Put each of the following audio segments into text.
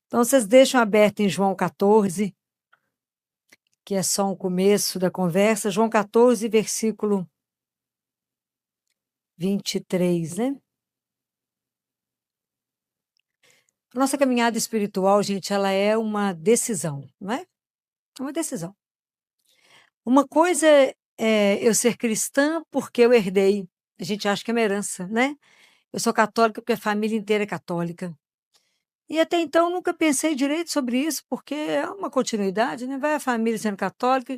Então, vocês deixam aberto em João 14, que é só um começo da conversa. João 14, versículo 23, né? Nossa caminhada espiritual, gente, ela é uma decisão, não é? É uma decisão. Uma coisa é eu ser cristã porque eu herdei. A gente acha que é uma herança, né? Eu sou católica porque a família inteira é católica. E até então nunca pensei direito sobre isso, porque é uma continuidade, né? Vai a família sendo católica,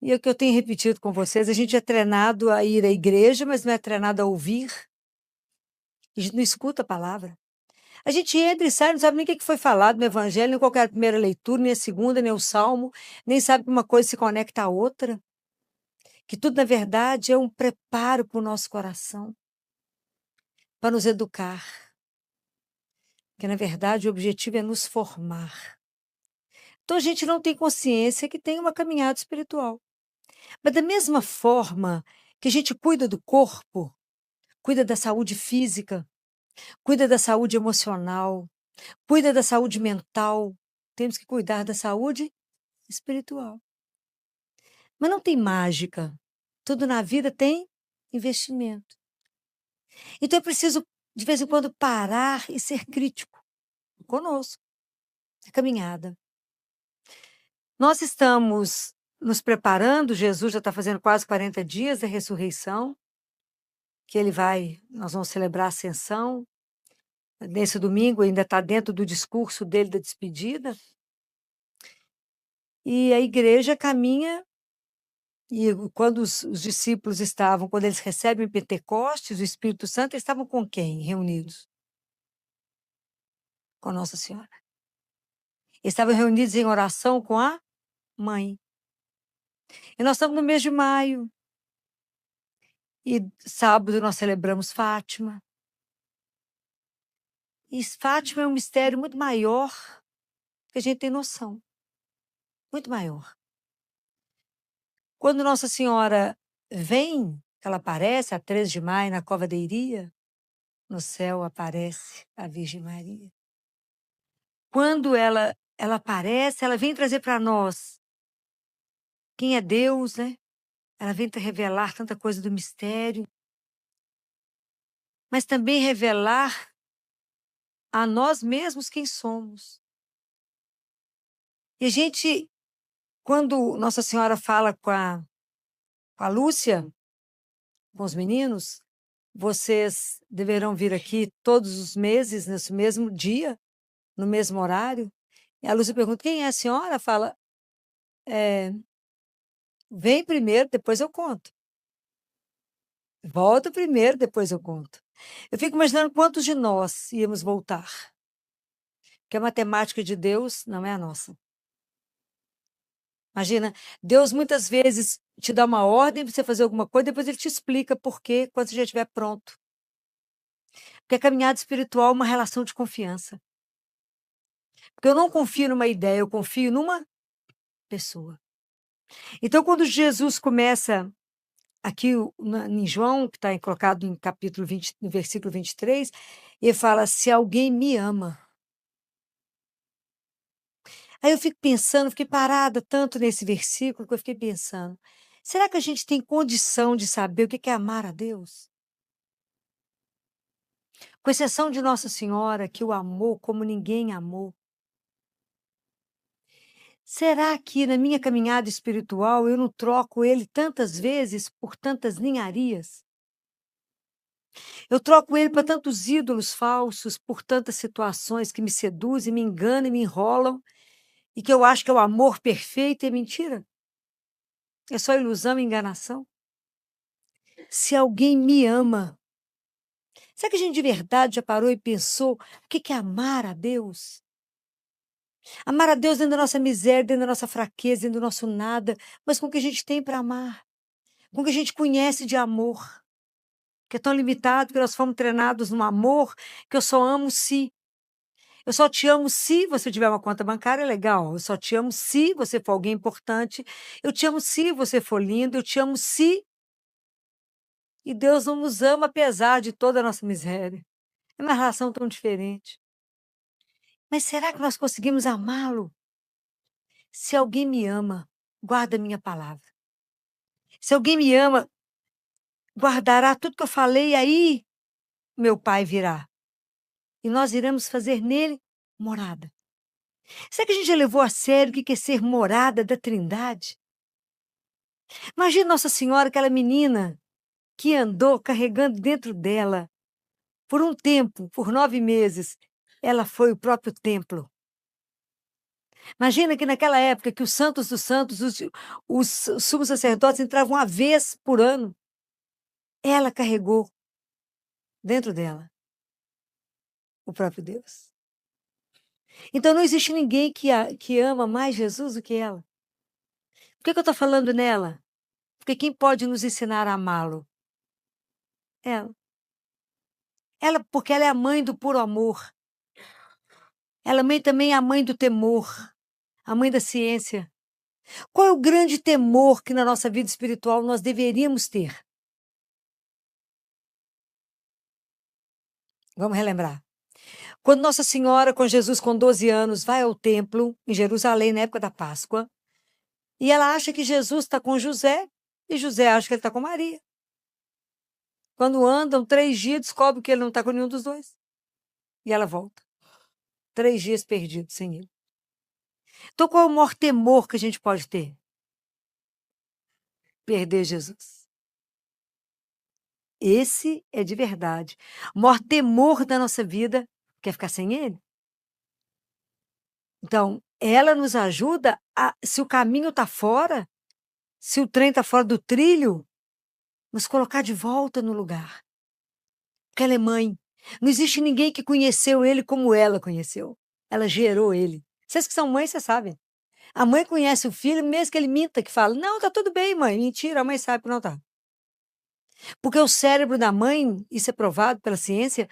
e é o que eu tenho repetido com vocês, a gente é treinado a ir à igreja, mas não é treinado a ouvir, a gente não escuta a palavra. A gente entra e sai, não sabe nem o que foi falado no evangelho, nem qual que é a primeira leitura, nem a segunda, nem o salmo, nem sabe que uma coisa se conecta à outra, que tudo, na verdade, é um preparo para o nosso coração, para nos educar, que, na verdade, o objetivo é nos formar. Então, a gente não tem consciência que tem uma caminhada espiritual. Mas da mesma forma que a gente cuida do corpo, cuida da saúde física, cuida da saúde emocional, cuida da saúde mental, temos que cuidar da saúde espiritual. Mas não tem mágica. Tudo na vida tem investimento. Então é preciso, de vez em quando, parar e ser crítico conosco, a caminhada. Nós estamos nos preparando, Jesus já está fazendo quase 40 dias da ressurreição, que nós vamos celebrar a ascensão. Nesse domingo ainda está dentro do discurso dele da despedida. E a igreja caminha, e quando os discípulos quando eles recebem Pentecostes, o Espírito Santo, eles estavam com quem reunidos? Com Nossa Senhora. Eles estavam reunidos em oração com a mãe. E nós estamos no mês de maio. E sábado nós celebramos Fátima. E Fátima é um mistério muito maior que a gente tem noção. Muito maior. Quando Nossa Senhora vem, ela aparece a 3 de maio na Cova da Iria, no céu aparece a Virgem Maria. Quando ela aparece, ela vem trazer para nós quem é Deus, né? Ela vem revelar tanta coisa do mistério, mas também revelar a nós mesmos quem somos. E a gente, quando Nossa Senhora fala com a Lúcia, com os meninos, vocês deverão vir aqui todos os meses, nesse mesmo dia, no mesmo horário. E a Lúcia pergunta, quem é a senhora? Fala, vem primeiro, depois eu conto. Volta primeiro, depois eu conto. Eu fico imaginando quantos de nós íamos voltar. Porque a matemática de Deus não é a nossa. Imagina, Deus muitas vezes te dá uma ordem para você fazer alguma coisa, depois ele te explica por quê, quando você já estiver pronto. Porque a caminhada espiritual é uma relação de confiança. Porque eu não confio numa ideia, eu confio numa pessoa. Então, quando Jesus começa aqui em João, que está colocado em capítulo 20, no versículo 23, ele fala, se alguém me ama. Aí eu fico pensando, fiquei parada tanto nesse versículo, que eu fiquei pensando, será que a gente tem condição de saber o que é amar a Deus? Com exceção de Nossa Senhora, que o amou como ninguém amou. Será que na minha caminhada espiritual eu não troco ele tantas vezes por tantas ninharias? Eu troco ele para tantos ídolos falsos, por tantas situações que me seduzem, me enganam e me enrolam, e que eu acho que é o amor perfeito e é mentira? É só ilusão e enganação? Se alguém me ama, será que a gente de verdade já parou e pensou o que é amar a Deus? Amar a Deus dentro da nossa miséria, dentro da nossa fraqueza, dentro do nosso nada, mas com o que a gente tem para amar, com o que a gente conhece de amor, que é tão limitado que nós fomos treinados no amor, que eu só amo se. Eu só te amo se você tiver uma conta bancária legal. Eu só te amo se você for alguém importante. Eu te amo se você for lindo. Eu te amo se. E Deus não nos ama apesar de toda a nossa miséria. É uma relação tão diferente. Mas será que nós conseguimos amá-lo? Se alguém me ama, guarda a minha palavra. Se alguém me ama, guardará tudo que eu falei, e aí meu Pai virá. E nós iremos fazer nele morada. Será que a gente já levou a sério o que é ser morada da Trindade? Imagina Nossa Senhora, aquela menina que andou carregando dentro dela, por um tempo, por 9 meses, ela foi o próprio templo. Imagina que naquela época que os santos dos santos, os sumos sacerdotes entravam uma vez por ano, ela carregou dentro dela o próprio Deus. Então não existe ninguém que ama mais Jesus do que ela. Por que eu estou falando nela? Porque quem pode nos ensinar a amá-lo? Ela. Ela, porque ela é a mãe do puro amor. Ela também é a mãe do temor, a mãe da ciência. Qual é o grande temor que na nossa vida espiritual nós deveríamos ter? Vamos relembrar. Quando Nossa Senhora, com Jesus com 12 anos, vai ao templo, em Jerusalém, na época da Páscoa, e ela acha que Jesus está com José, e José acha que ele está com Maria. Quando andam 3 dias, descobre que ele não está com nenhum dos dois. E ela volta. 3 dias perdidos sem ele. Então, qual é o maior temor que a gente pode ter? Perder Jesus. Esse é de verdade. O maior temor da nossa vida quer ficar sem ele. Então, ela nos ajuda se o caminho está fora, se o trem está fora do trilho, nos colocar de volta no lugar. Porque ela é mãe. Não existe ninguém que conheceu ele como ela conheceu. Ela gerou ele. Vocês que são mães, vocês sabem. A mãe conhece o filho, mesmo que ele minta, que fala, não, tá tudo bem, mãe. Mentira, a mãe sabe que não tá. Porque o cérebro da mãe, isso é provado pela ciência,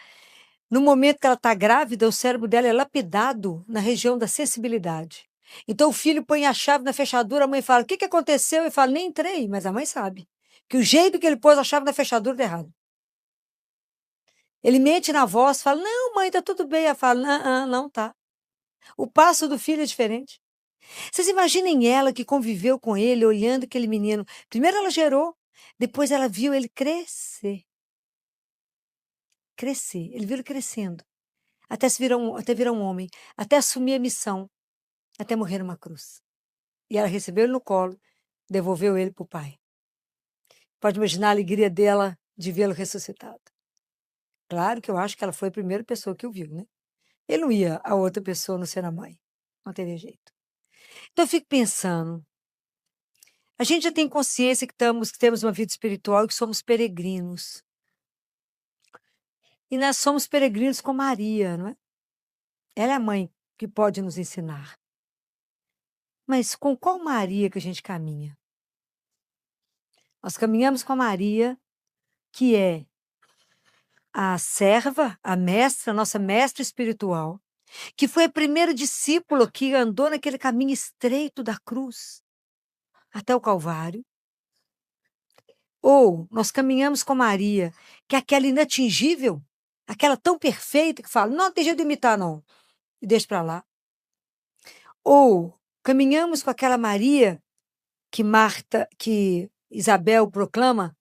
no momento que ela está grávida, o cérebro dela é lapidado na região da sensibilidade. Então o filho põe a chave na fechadura, a mãe fala, o que aconteceu? E fala, nem entrei, mas a mãe sabe. Que o jeito que ele pôs a chave na fechadura está errado. Ele mente na voz, fala, não, mãe, tá tudo bem. Ela fala, não, não tá. O passo do filho é diferente. Vocês imaginem ela que conviveu com ele, olhando aquele menino. Primeiro ela gerou, depois ela viu ele crescer. Crescer. Ele viu ele crescendo. Até virar um homem. Até assumir a missão. Até morrer numa cruz. E ela recebeu ele no colo, devolveu ele para o pai. Pode imaginar a alegria dela de vê-lo ressuscitado. Claro que eu acho que ela foi a primeira pessoa que o viu, né? Ele não ia a outra pessoa não ser a mãe. Não teria jeito. Então eu fico pensando, a gente já tem consciência que temos uma vida espiritual e que somos peregrinos. E nós somos peregrinos com Maria, não é? Ela é a mãe que pode nos ensinar. Mas com qual Maria que a gente caminha? Nós caminhamos com a Maria, que é a serva, a mestra, a nossa mestra espiritual, que foi a primeira discípula que andou naquele caminho estreito da cruz até o Calvário. Ou nós caminhamos com Maria, que é aquela inatingível, aquela tão perfeita que fala, não tem jeito de imitar, não, e deixa para lá. Ou caminhamos com aquela Maria que Isabel proclama,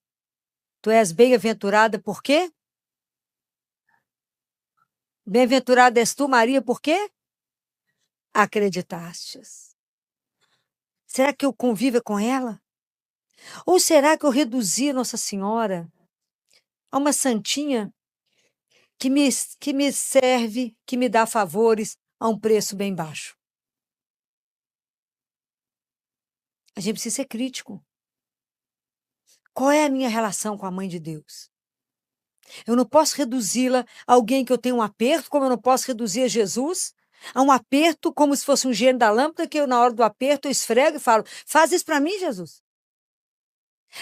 tu és bem-aventurada por quê? Bem-aventurada és tu, Maria, por quê? Acreditastes. Será que eu convivo com ela? Ou será que eu reduzi Nossa Senhora a uma santinha que me serve, que me dá favores a um preço bem baixo? A gente precisa ser crítico. Qual é a minha relação com a Mãe de Deus? Eu não posso reduzi-la a alguém que eu tenho um aperto, como eu não posso reduzir a Jesus a um aperto como se fosse um gênio da lâmpada, que eu, na hora do aperto, eu esfrego e falo, faz isso para mim, Jesus.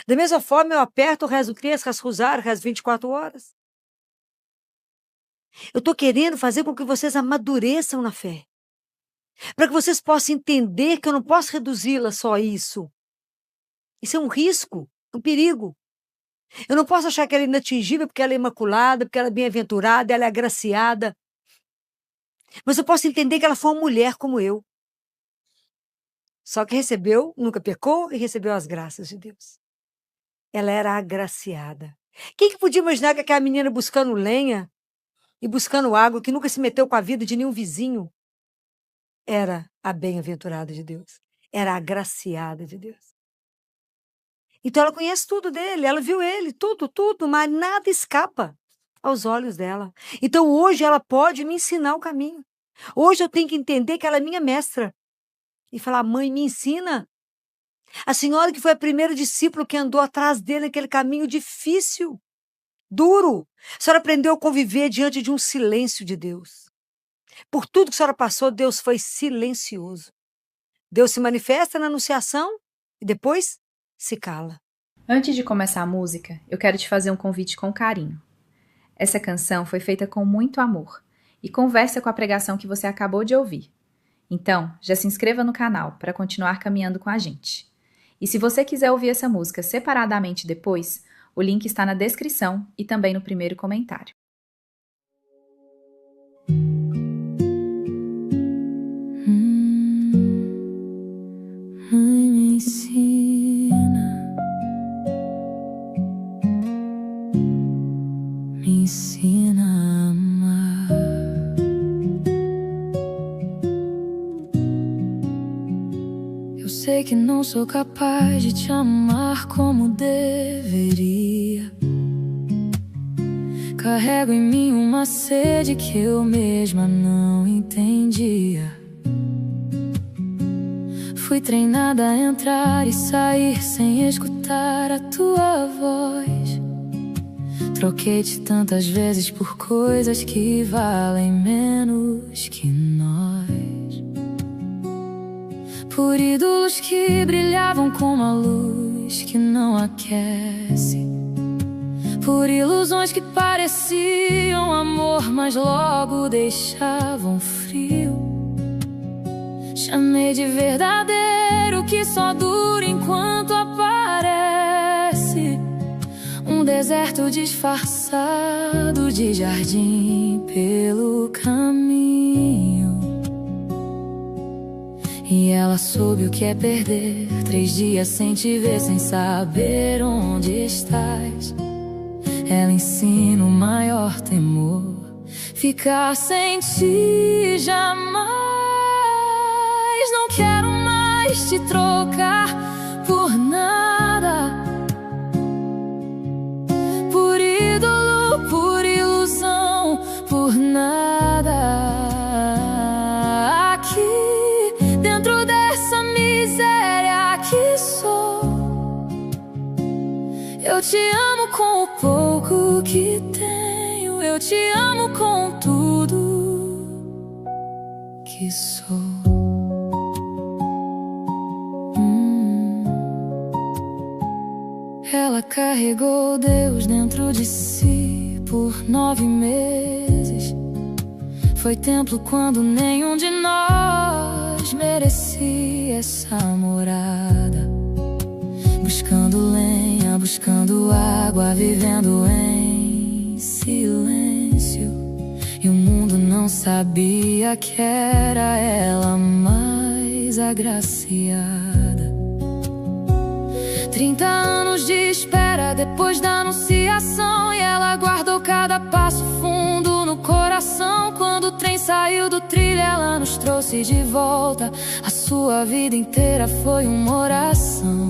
Da mesma forma, eu aperto, rezo o terço, rezo o rosário, rezo 24 horas. Eu estou querendo fazer com que vocês amadureçam na fé. Para que vocês possam entender que eu não posso reduzi-la só a isso. Isso é um risco, um perigo. Eu não posso achar que ela é inatingível porque ela é imaculada, porque ela é bem-aventurada, ela é agraciada. Mas eu posso entender que ela foi uma mulher como eu. Só que recebeu, nunca pecou e recebeu as graças de Deus. Ela era agraciada. Quem que podia imaginar que aquela menina buscando lenha e buscando água, que nunca se meteu com a vida de nenhum vizinho, era a bem-aventurada de Deus. Era a agraciada de Deus. Então ela conhece tudo dele, ela viu ele, tudo, mas nada escapa aos olhos dela. Então hoje ela pode me ensinar o caminho. Hoje eu tenho que entender que ela é minha mestra. E falar, mãe, me ensina. A senhora que foi a primeira discípula que andou atrás dele naquele caminho difícil, duro. A senhora aprendeu a conviver diante de um silêncio de Deus. Por tudo que a senhora passou, Deus foi silencioso. Deus se manifesta na anunciação e depois se cala. Antes de começar a música, eu quero te fazer um convite com carinho. Essa canção foi feita com muito amor e conversa com a pregação que você acabou de ouvir. Então, já se inscreva no canal para continuar caminhando com a gente. E se você quiser ouvir essa música separadamente depois, o link está na descrição e também no primeiro comentário. Me ensina, me ensina a amar. Eu sei que não sou capaz de te amar como deveria. Carrego em mim uma sede que eu mesma não entendia. Fui treinada a entrar e sair sem escutar a tua voz. Troquei-te tantas vezes por coisas que valem menos que nós. Por ídolos que brilhavam com uma luz que não aquece. Por ilusões que pareciam amor, mas logo deixavam frio. Chamei de verdadeiro que só dura enquanto aparece. Um deserto disfarçado de jardim pelo caminho. E ela soube o que é perder 3 dias sem te ver, sem saber onde estás. Ela ensina o maior temor, ficar sem ti jamais. Não quero mais te trocar por nada, por ídolo, por ilusão, por nada. Aqui, dentro dessa miséria que sou, eu te amo com o pouco que tenho, eu te amo com tudo que sou. Ela carregou Deus dentro de si por 9 meses. Foi templo quando nenhum de nós merecia essa morada. Buscando lenha, buscando água, vivendo em silêncio. E o mundo não sabia que era ela mais agraciada. 30 anos de espera depois da anunciação, e ela guardou cada passo fundo no coração. Quando o trem saiu do trilho, ela nos trouxe de volta. A sua vida inteira foi uma oração.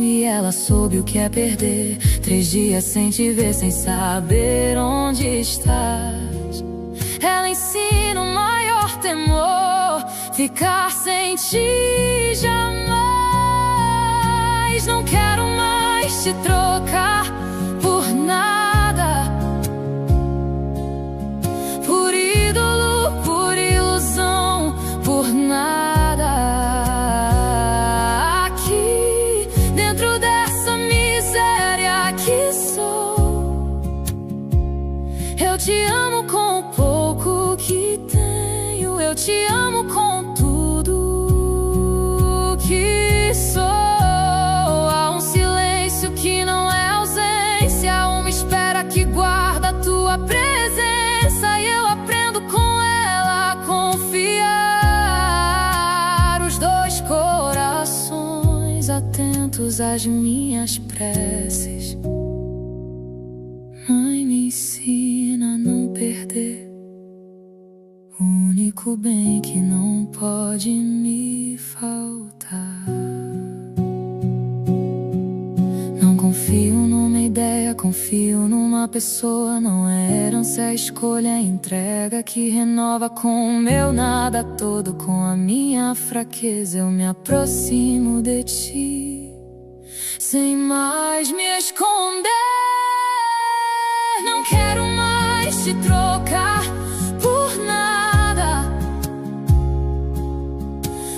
E ela soube o que é perder 3 dias sem te ver, sem saber onde estás. Ela ensina o maior temor, ficar sem ti jamais. Não quero mais te trocar por nada, por ídolo, por ilusão, por nada. Aqui, dentro dessa miséria que sou, eu te amo com o pouco que tenho, eu te amo com tudo que sou. Que não é ausência, uma espécie atentos às minhas preces. Mãe, me ensina a não perder o único bem que não pode me faltar. Não confio numa ideia, confio numa pessoa. Não é herança, é escolha, é entrega que renova com o meu nada todo. Com a minha fraqueza eu me aproximo de ti, sem mais me esconder. Não quero mais te trocar por nada,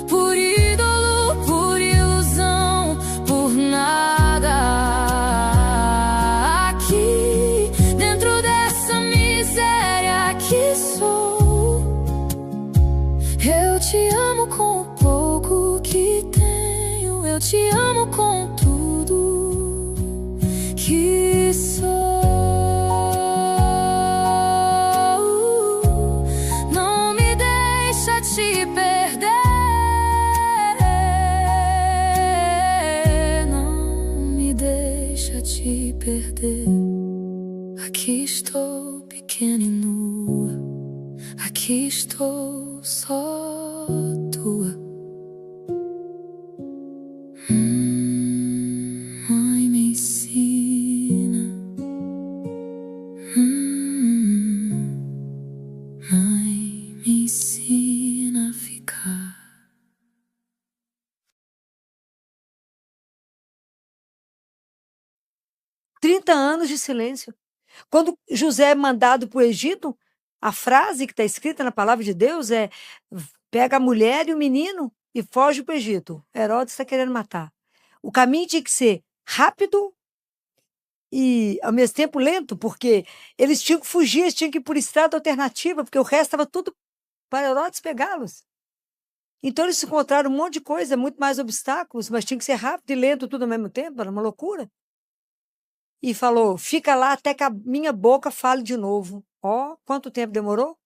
por ídolo, por ilusão, por nada. Aqui, dentro dessa miséria que sou, eu te amo com o pouco que tenho. Eu te amo com tudo que sou. Perder. Aqui estou pequena e nua, aqui estou só tua. Mãe, me ensina. Mãe, me ensina a ficar. Anos de silêncio. Quando José é mandado para o Egito, a frase que está escrita na palavra de Deus é: pega a mulher e o menino e foge para o Egito. Herodes está querendo matar. O caminho tinha que ser rápido e, ao mesmo tempo, lento, porque eles tinham que fugir, eles tinham que ir por estrada alternativa, porque o resto estava tudo para Herodes pegá-los. Então eles encontraram um monte de coisa, muito mais obstáculos, mas tinha que ser rápido e lento tudo ao mesmo tempo, era uma loucura. E falou: fica lá até que a minha boca fale de novo. Ó, quanto tempo demorou?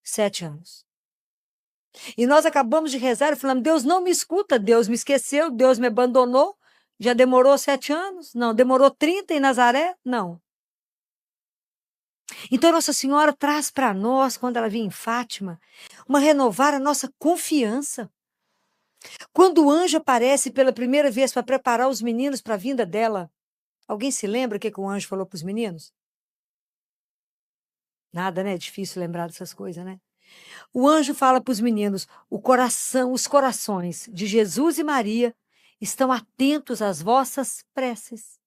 7 anos. E nós acabamos de rezar e falamos: Deus não me escuta, Deus me esqueceu, Deus me abandonou. Já demorou 7 anos? Não. Demorou 30 em Nazaré? Não. Então Nossa Senhora traz para nós, quando ela vinha em Fátima, renovar a nossa confiança. Quando o anjo aparece pela primeira vez para preparar os meninos para a vinda dela, alguém se lembra o que o anjo falou para os meninos? Nada, né? É difícil lembrar dessas coisas, né? O anjo fala para os meninos: os corações de Jesus e Maria estão atentos às vossas preces.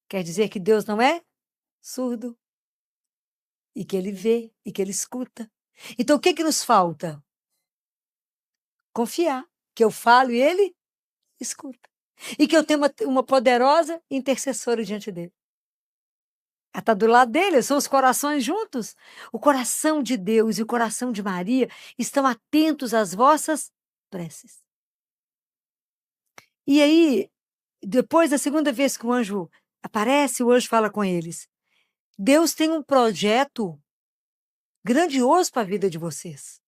Quer dizer que Deus não é surdo, e que Ele vê, e que Ele escuta. Então o que nos falta? Confiar que eu falo e Ele escuta. E que eu tenho uma poderosa intercessora diante dele. Ela está do lado dele, são os corações juntos. O coração de Deus e o coração de Maria estão atentos às vossas preces. E aí, depois da segunda vez que o anjo aparece, o anjo fala com eles: Deus tem um projeto grandioso para a vida de vocês.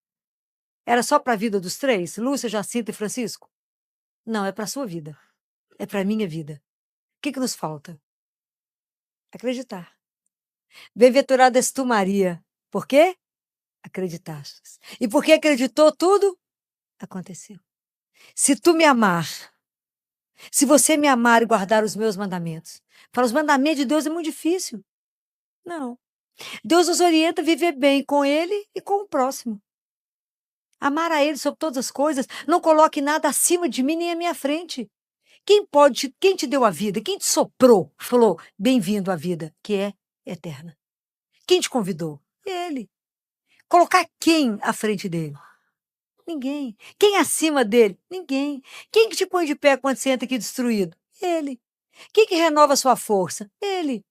Era só para a vida dos 3, Lúcia, Jacinta e Francisco? Não, é para a sua vida. É para a minha vida. O que nos falta? Acreditar. Bem-aventurada és tu, Maria. Por quê? Acreditaste. E porque acreditou, tudo aconteceu. Se tu me amar, se você me amar e guardar os meus mandamentos. Para os mandamentos de Deus é muito difícil. Não. Deus nos orienta a viver bem com Ele e com o próximo. Amar a Ele sobre todas as coisas. Não coloque nada acima de mim nem à minha frente. Quem te deu a vida? Quem te soprou? Falou: bem-vindo à vida, que é eterna. Quem te convidou? Ele. Colocar quem à frente dele? Ninguém. Quem acima dele? Ninguém. Quem que te põe de pé quando você entra aqui destruído? Ele. Quem que renova a sua força? Ele.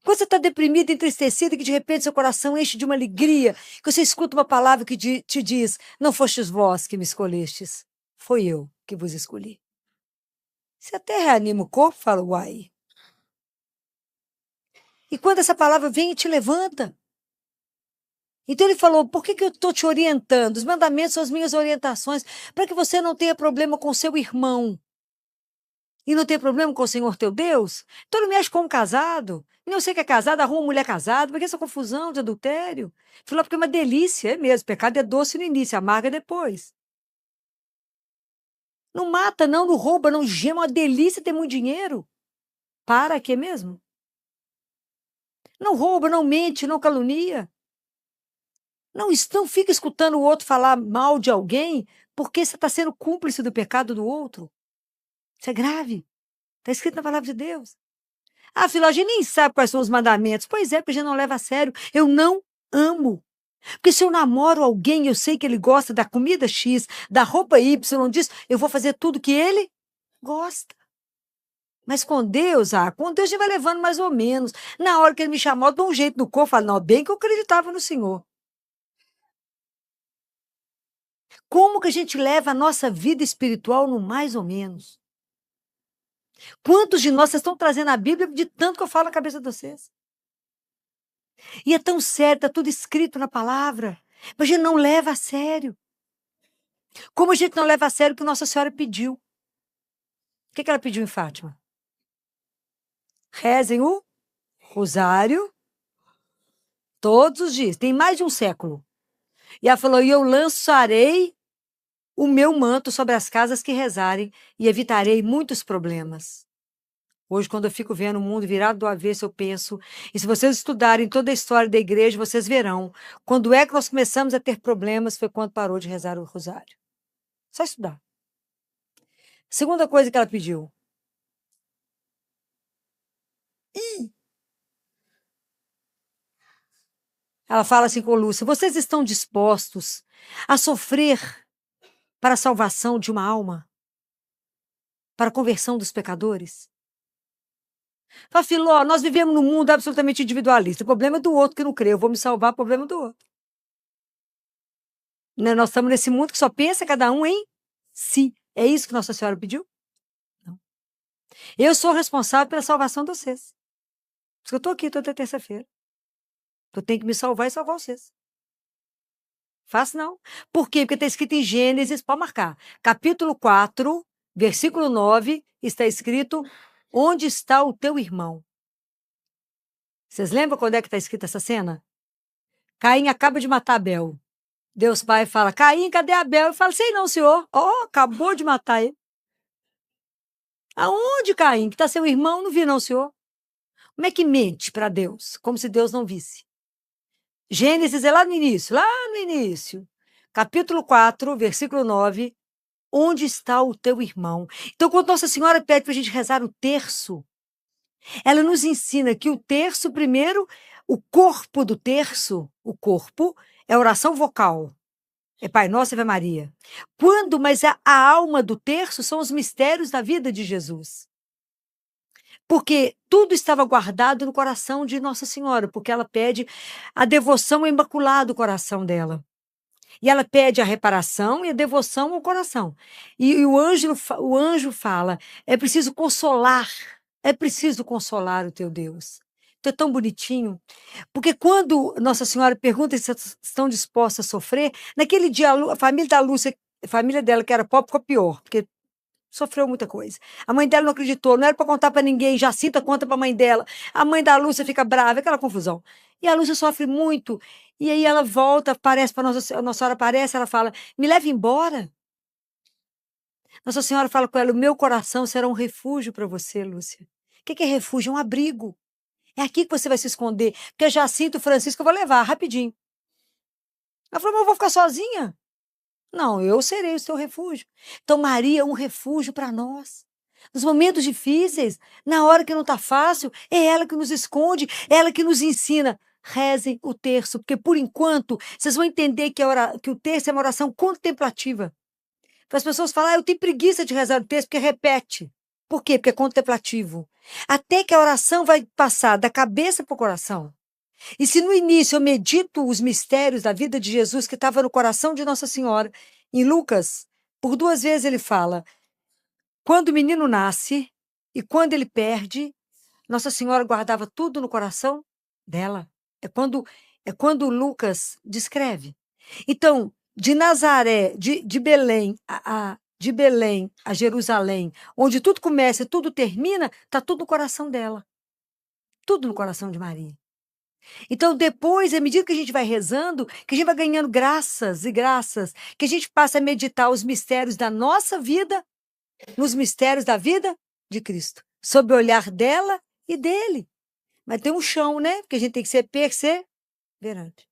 Quando você está deprimido, entristecido, que de repente seu coração enche de uma alegria, que você escuta uma palavra que te diz: não fostes vós que me escolhestes, foi eu que vos escolhi. Você até reanima o corpo e fala: uai. E quando essa palavra vem e te levanta. Então ele falou: por que eu estou te orientando? Os mandamentos são as minhas orientações, para que você não tenha problema com seu irmão. E não tem problema com o Senhor teu Deus? Então não mexe como casado. E não sei que é casado, arruma mulher casada. Por que essa confusão de adultério? Falou, porque é uma delícia, é mesmo. Pecado é doce no início, amarga depois. Não mata, não rouba, não gema, é uma delícia ter muito dinheiro. Para quê mesmo? Não rouba, não mente, não calunia. Não fica escutando o outro falar mal de alguém porque você está sendo cúmplice do pecado do outro. Isso é grave. Está escrito na palavra de Deus. Ah, filho, a gente nem sabe quais são os mandamentos. Pois é, porque a gente não leva a sério. Eu não amo. Porque se eu namoro alguém, eu sei que ele gosta da comida X, da roupa Y, disso, eu vou fazer tudo que ele gosta. Mas com Deus a gente vai levando mais ou menos. Na hora que ele me chamou, eu dou um jeito no corpo, falo, não, bem que eu acreditava no Senhor. Como que a gente leva a nossa vida espiritual no mais ou menos? Quantos de nós vocês estão trazendo a Bíblia de tanto que eu falo na cabeça de vocês? E é tão sério, está tudo escrito na palavra, mas a gente não leva a sério. Como a gente não leva a sério o que Nossa Senhora pediu? O que ela pediu em Fátima? Rezem o rosário todos os dias. Tem mais de um século. E ela falou, e eu lançarei o meu manto sobre as casas que rezarem e evitarei muitos problemas. Hoje, quando eu fico vendo o mundo virado do avesso, eu penso, e se vocês estudarem toda a história da igreja, vocês verão, quando é que nós começamos a ter problemas, foi quando parou de rezar o rosário. Só estudar. Segunda coisa que ela pediu. Ela fala assim com Lúcia, vocês estão dispostos a sofrer para a salvação de uma alma? Para a conversão dos pecadores? Fala, Filó, nós vivemos num mundo absolutamente individualista. O problema é do outro que não crê. Eu vou me salvar, o problema é do outro. Né? Nós estamos nesse mundo que só pensa cada um em si. É isso que Nossa Senhora pediu? Não. Eu sou responsável pela salvação de vocês. Por isso que eu estou aqui toda terça-feira. Eu tenho que me salvar e salvar vocês. Faço não. Por quê? Porque está escrito em Gênesis, pode marcar. Capítulo 4, versículo 9, está escrito, onde está o teu irmão? Vocês lembram quando é que está escrita essa cena? Caim acaba de matar Abel. Deus Pai fala, Caim, cadê Abel? Eu falo, sei não, senhor. Acabou de matar ele. Aonde, Caim? Que está seu irmão? Não vi não, senhor. Como é que mente para Deus? Como se Deus não visse. Gênesis é lá no início. Capítulo 4, versículo 9. Onde está o teu irmão? Então, quando Nossa Senhora pede para a gente rezar o terço, ela nos ensina que o terço, primeiro, o corpo do terço, o corpo, é oração vocal. É Pai Nosso e Ave Maria. Mas a alma do terço são os mistérios da vida de Jesus. Porque tudo estava guardado no coração de Nossa Senhora, porque ela pede a devoção ao imaculado coração dela. E ela pede a reparação e a devoção ao coração. E o anjo fala, é preciso consolar o teu Deus. Então é tão bonitinho. Porque quando Nossa Senhora pergunta se estão dispostas a sofrer, naquele dia a família da Lúcia, a família dela que era pobre, ficou pior, porque sofreu muita coisa. A mãe dela não acreditou, não era para contar para ninguém, Jacinta conta para a mãe dela. A mãe da Lúcia fica brava, aquela confusão. E a Lúcia sofre muito. E aí ela volta, aparece para Nossa Senhora, aparece, ela fala, me leva embora. Nossa Senhora fala com ela, o meu coração será um refúgio para você, Lúcia. O que é refúgio? É um abrigo. É aqui que você vai se esconder. Porque Jacinto e Francisco eu vou levar, rapidinho. Ela falou, mas eu vou ficar sozinha? Não, eu serei o seu refúgio. Então, Maria é um refúgio para nós. Nos momentos difíceis, na hora que não está fácil, é ela que nos esconde, é ela que nos ensina. Rezem o terço, porque por enquanto vocês vão entender que o terço é uma oração contemplativa. Para as pessoas falarem, eu tenho preguiça de rezar o terço, porque repete. Por quê? Porque é contemplativo. Até que a oração vai passar da cabeça para o coração. E se no início eu medito os mistérios da vida de Jesus que estava no coração de Nossa Senhora, em Lucas, por 2 vezes ele fala, quando o menino nasce e quando ele perde, Nossa Senhora guardava tudo no coração dela. É quando Lucas descreve. Então, de Nazaré, de Belém de Belém a Jerusalém, onde tudo começa e tudo termina, está tudo no coração dela. Tudo no coração de Maria. Então, depois, à medida que a gente vai rezando, que a gente vai ganhando graças e graças, que a gente passa a meditar os mistérios da nossa vida, nos mistérios da vida de Cristo, sob o olhar dela e dele. Mas tem um chão, né? Porque a gente tem que ser perseverante.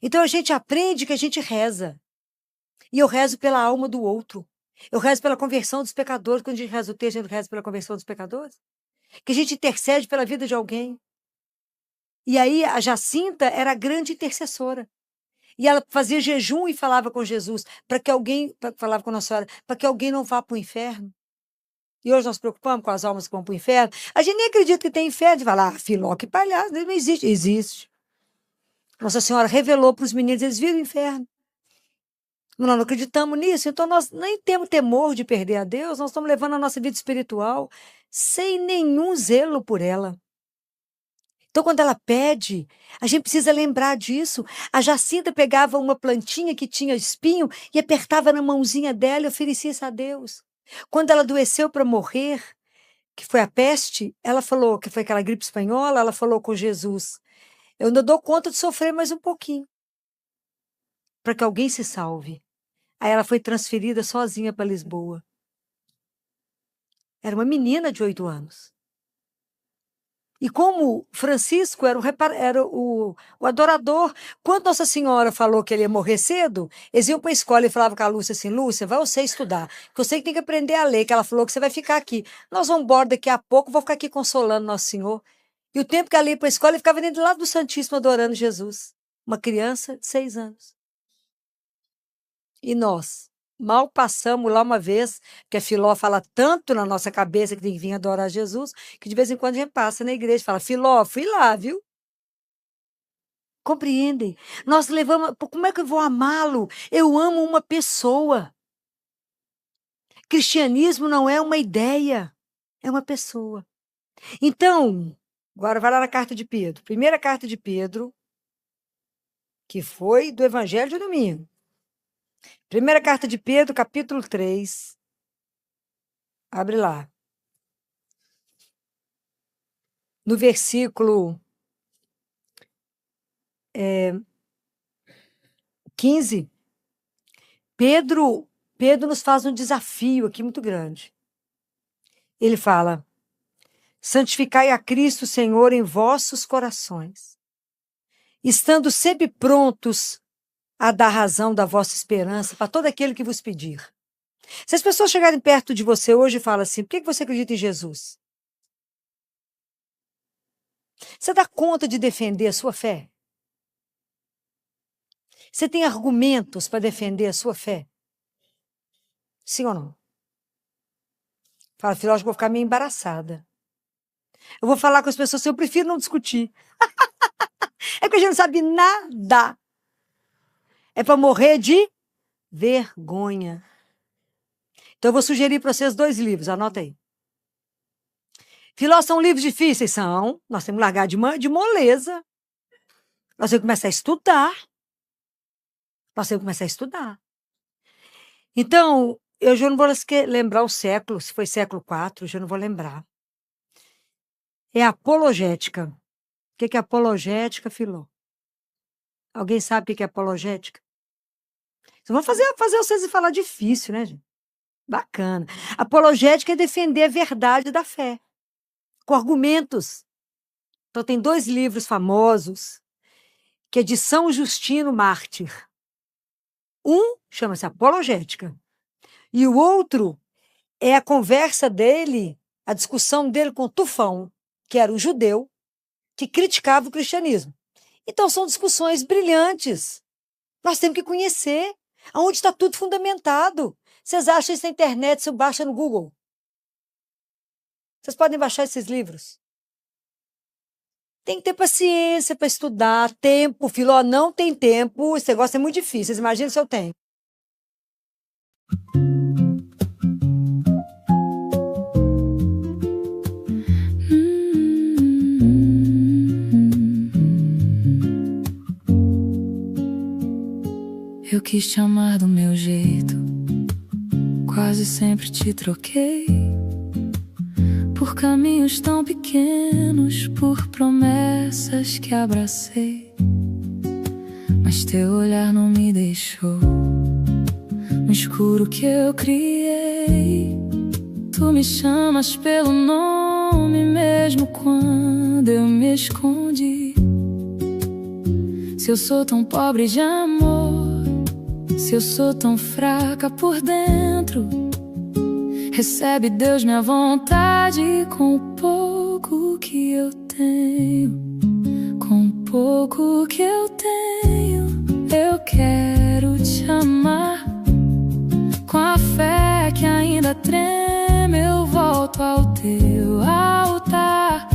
Então, a gente aprende que a gente reza. E eu rezo pela alma do outro. Eu rezo pela conversão dos pecadores. Quando a gente reza o texto, a gente reza pela conversão dos pecadores. Que a gente intercede pela vida de alguém. E aí, a Jacinta era a grande intercessora. E ela fazia jejum e falava com Jesus, para que alguém, falava com Nossa Senhora, para que alguém não vá para o inferno. E hoje nós nos preocupamos com as almas que vão para o inferno. A gente nem acredita que tem inferno. Fala, Filó, que palhaço, não existe. Existe. Nossa Senhora revelou para os meninos, eles viram o inferno. Nós não acreditamos nisso, então nós nem temos temor de perder a Deus, nós estamos levando a nossa vida espiritual sem nenhum zelo por ela. Então, quando ela pede, a gente precisa lembrar disso. A Jacinta pegava uma plantinha que tinha espinho e apertava na mãozinha dela e oferecia isso a Deus. Quando ela adoeceu para morrer, que foi a peste, ela falou, que foi aquela gripe espanhola, ela falou com Jesus, eu ainda dou conta de sofrer mais um pouquinho, para que alguém se salve. Aí ela foi transferida sozinha para Lisboa. Era uma menina de 8 anos. E como Francisco era o adorador, quando Nossa Senhora falou que ele ia morrer cedo, eles iam para a escola e falavam com a Lúcia assim, Lúcia, vai você estudar, que você tem que aprender a ler, que ela falou que você vai ficar aqui. Nós vamos embora daqui a pouco, vou ficar aqui consolando Nosso Senhor. E o tempo que ela ia para a escola, ele ficava dentro do lado do Santíssimo adorando Jesus. Uma criança de 6 anos. E nós mal passamos lá uma vez, que a Filó fala tanto na nossa cabeça que tem que vir adorar Jesus, que de vez em quando a gente passa na igreja e fala, Filó, fui lá, viu? Compreendem? Nós levamos, como é que eu vou amá-lo? Eu amo uma pessoa. Cristianismo não é uma ideia, é uma pessoa. Então, agora vai lá na carta de Pedro. Primeira carta de Pedro, que foi do Evangelho de domingo. Primeira carta de Pedro, capítulo 3. Abre lá. No versículo 15, Pedro nos faz um desafio aqui muito grande. Ele fala, santificai a Cristo, Senhor, em vossos corações, estando sempre prontos a dar razão da vossa esperança para todo aquele que vos pedir. Se as pessoas chegarem perto de você hoje e falam assim, por que você acredita em Jesus? Você dá conta de defender a sua fé? Você tem argumentos para defender a sua fé? Sim ou não? Fala, filho, acho que vou ficar meio embaraçada. Eu vou falar com as pessoas assim, eu prefiro não discutir. É que a gente não sabe nada. É para morrer de vergonha. Então, eu vou sugerir para vocês 2 livros, anota aí. Filó, são livros difíceis? São. Nós temos que largar de moleza. Nós temos que começar a estudar. Então, eu já não vou lembrar o século, se foi século IV, eu já não vou lembrar. É apologética. O que é apologética, Filó? Alguém sabe o que é apologética? Vamos fazer vocês falar difícil, né, gente? Bacana. Apologética é defender a verdade da fé, com argumentos. Então, tem 2 livros famosos, que é de São Justino Mártir. Um chama-se Apologética. E o outro é a conversa dele, a discussão dele com Tufão, que era um judeu que criticava o cristianismo. Então, são discussões brilhantes. Nós temos que conhecer aonde está tudo fundamentado. Vocês acham isso na internet, você baixa no Google. Vocês podem baixar esses livros. Tem que ter paciência para estudar, tempo. Filó, não tem tempo, esse negócio é muito difícil. Vocês imaginam se eu tenho. Eu quis te amar do meu jeito, quase sempre te troquei por caminhos tão pequenos, por promessas que abracei. Mas teu olhar não me deixou no escuro que eu criei. Tu me chamas pelo nome mesmo quando eu me escondi. Se eu sou tão pobre de amor, se eu sou tão fraca por dentro, recebe, Deus, minha vontade com o pouco que eu tenho. Com o pouco que eu tenho, eu quero te amar. Com a fé que ainda treme, eu volto ao teu altar.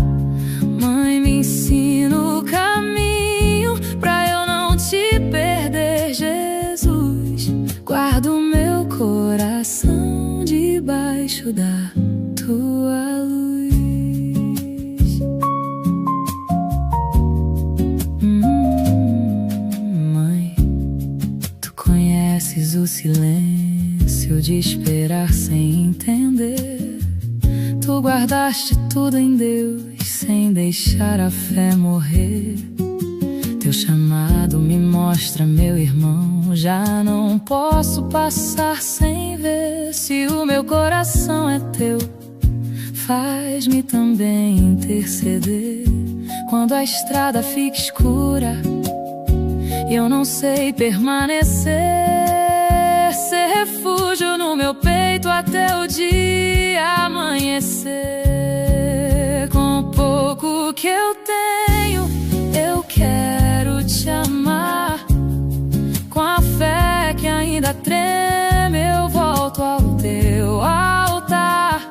Mãe, me ensina o caminho pra eu não te perder, Jesus. Guardo meu coração debaixo da tua luz. Mãe, tu conheces o silêncio de esperar sem entender. Tu guardaste tudo em Deus sem deixar a fé morrer. Teu chamado me mostra, meu irmão, já não posso passar sem ver. Se o meu coração é teu, faz-me também interceder. Quando a estrada fica escura e eu não sei permanecer, ser refúgio no meu peito até o dia amanhecer. Com o pouco que eu tenho, eu quero te amar. Com a fé que ainda treme, eu volto ao teu altar.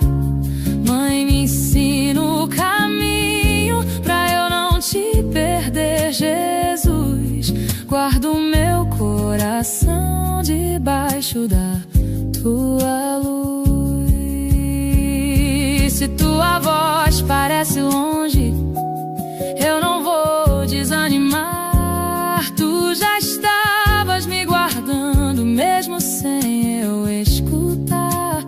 Mãe, me ensina o caminho pra eu não te perder, Jesus. Guardo meu coração debaixo da tua luz. Se tua voz parece longe, eu não vou desanimar. Tu já estavas me guardando mesmo sem eu escutar.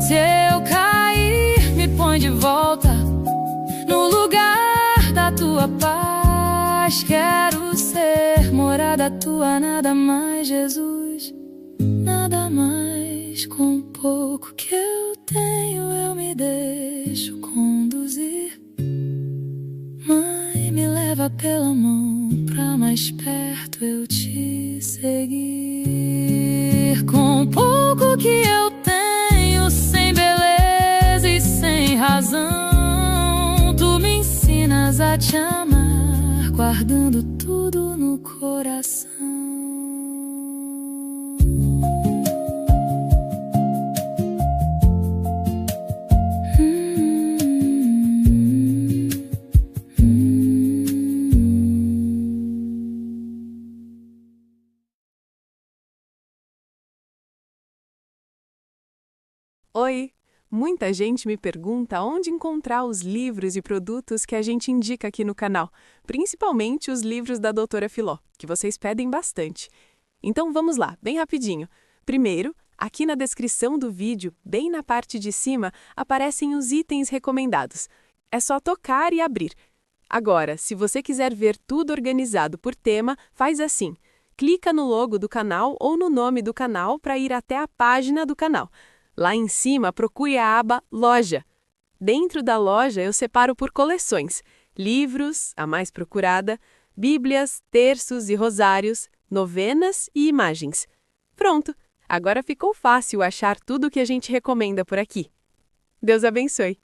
Se eu cair, me põe de volta no lugar da tua paz. Quero ser morada tua, nada mais, Jesus, nada mais. Com o pouco que eu tenho, eu me deixo conduzir. Mãe, me leva pela mão pra mais perto eu te seguir. Com o pouco que eu tenho, sem beleza e sem razão, tu me ensinas a te amar, guardando tudo no coração. Oi! Muita gente me pergunta onde encontrar os livros e produtos que a gente indica aqui no canal, principalmente os livros da Doutora Filó, que vocês pedem bastante. Então vamos lá, bem rapidinho. Primeiro, aqui na descrição do vídeo, bem na parte de cima, aparecem os itens recomendados. É só tocar e abrir. Agora, se você quiser ver tudo organizado por tema, faz assim. Clica no logo do canal ou no nome do canal para ir até a página do canal. Lá em cima, procure a aba Loja. Dentro da loja, eu separo por coleções: livros, a mais procurada, bíblias, terços e rosários, novenas e imagens. Pronto! Agora ficou fácil achar tudo o que a gente recomenda por aqui. Deus abençoe!